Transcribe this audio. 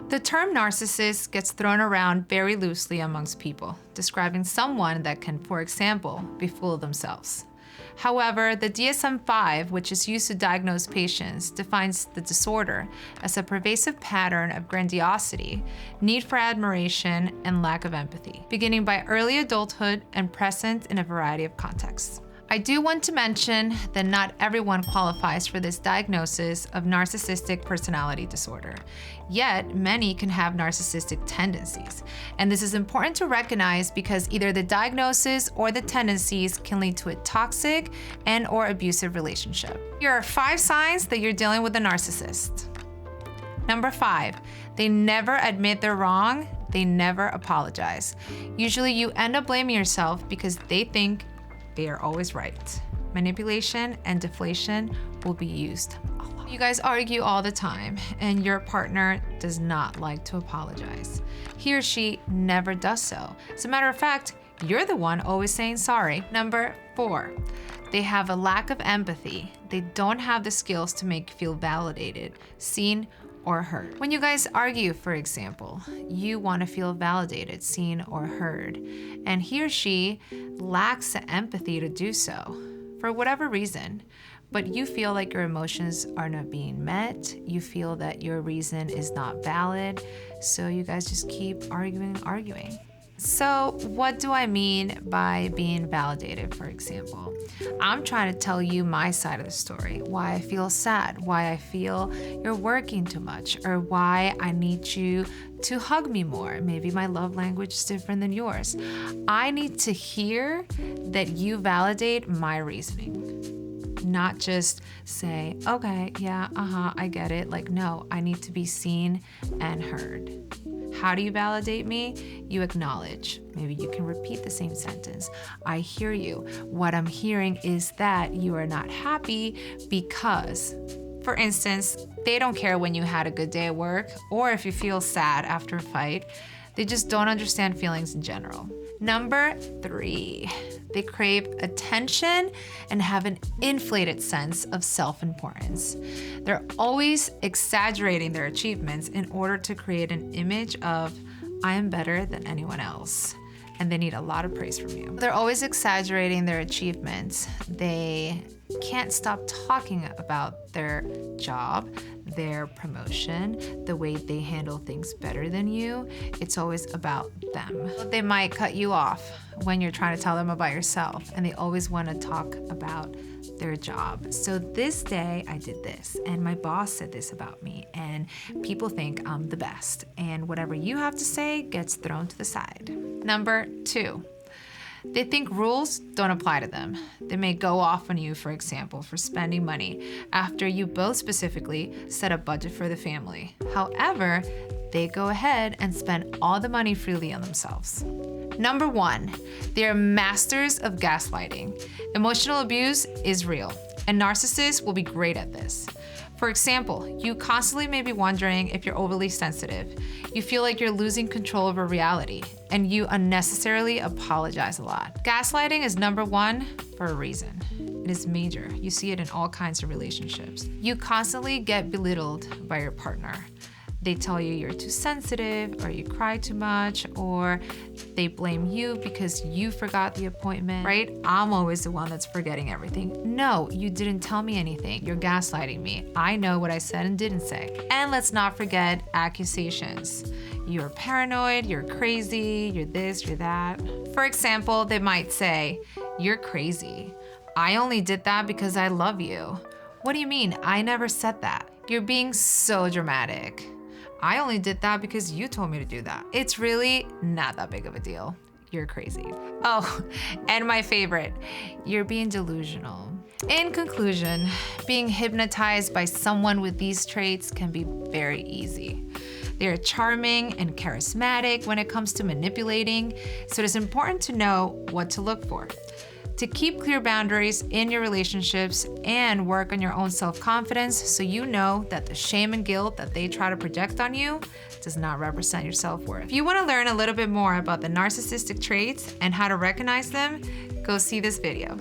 The term narcissist gets thrown around very loosely amongst people, describing someone that can, for example, be full of themselves. However, the DSM-5, which is used to diagnose patients, defines the disorder as a pervasive pattern of grandiosity, need for admiration, and lack of empathy, beginning by early adulthood and present in a variety of contexts. I do want to mention that not everyone qualifies for this diagnosis of narcissistic personality disorder, yet many can have narcissistic tendencies. And this is important to recognize because either the diagnosis or the tendencies can lead to a toxic and/or abusive relationship. Here are 5 signs that you're dealing with a narcissist. Number 5, they never admit they're wrong, they never apologize. Usually you end up blaming yourself because they think they are always right. Manipulation and deflation will be used a lot. You guys argue all the time and your partner does not like to apologize. He or she never does so. As a matter of fact, you're the one always saying sorry. Number 4, they have a lack of empathy. They don't have the skills to make you feel validated, seen, or heard. When you guys argue, for example, you want to feel validated, seen, or heard, and he or she lacks the empathy to do so for whatever reason, but you feel like your emotions are not being met, you feel that your reason is not valid, so you guys just keep arguing. So what do I mean by being validated, for example? I'm trying to tell you my side of the story, why I feel sad, why I feel you're working too much, or why I need you to hug me more. Maybe my love language is different than yours. I need to hear that you validate my reasoning, not just say, okay, yeah, I get it. Like, no, I need to be seen and heard. How do you validate me? You acknowledge. Maybe you can repeat the same sentence. I hear you. What I'm hearing is that you are not happy because, for instance, they don't care when you had a good day at work or if you feel sad after a fight. They just don't understand feelings in general. Number 3, they crave attention and have an inflated sense of self-importance. They're always exaggerating their achievements in order to create an image of, I am better than anyone else. And they need a lot of praise from you. They're always exaggerating their achievements. They can't stop talking about their job, their promotion, the way they handle things better than you. It's always about them. They might cut you off when you're trying to tell them about yourself, and they always want to talk about their job. So this day I did this, and my boss said this about me, and people think I'm the best, and whatever you have to say gets thrown to the side. Number 2, they think rules don't apply to them. They may go off on you, for example, for spending money after you both specifically set a budget for the family. However, they go ahead and spend all the money freely on themselves. Number 1, they're masters of gaslighting. Emotional abuse is real, and narcissists will be great at this. For example, you constantly may be wondering if you're overly sensitive. You feel like you're losing control over reality, and you unnecessarily apologize a lot. Gaslighting is number 1 for a reason. It is major. You see it in all kinds of relationships. You constantly get belittled by your partner. They tell you you're too sensitive, or you cry too much, or they blame you because you forgot the appointment, right? I'm always the one that's forgetting everything. No, you didn't tell me anything. You're gaslighting me. I know what I said and didn't say. And let's not forget accusations. You're paranoid, you're crazy, you're this, you're that. For example, they might say, you're crazy. I only did that because I love you. What do you mean? I never said that. You're being so dramatic. I only did that because you told me to do that. It's really not that big of a deal. You're crazy. Oh, and my favorite, you're being delusional. In conclusion, being hypnotized by someone with these traits can be very easy. They're charming and charismatic when it comes to manipulating, so it is important to know what to look for. To keep clear boundaries in your relationships and work on your own self-confidence so you know that the shame and guilt that they try to project on you does not represent your self-worth. If you want to learn a little bit more about the narcissistic traits and how to recognize them, go see this video.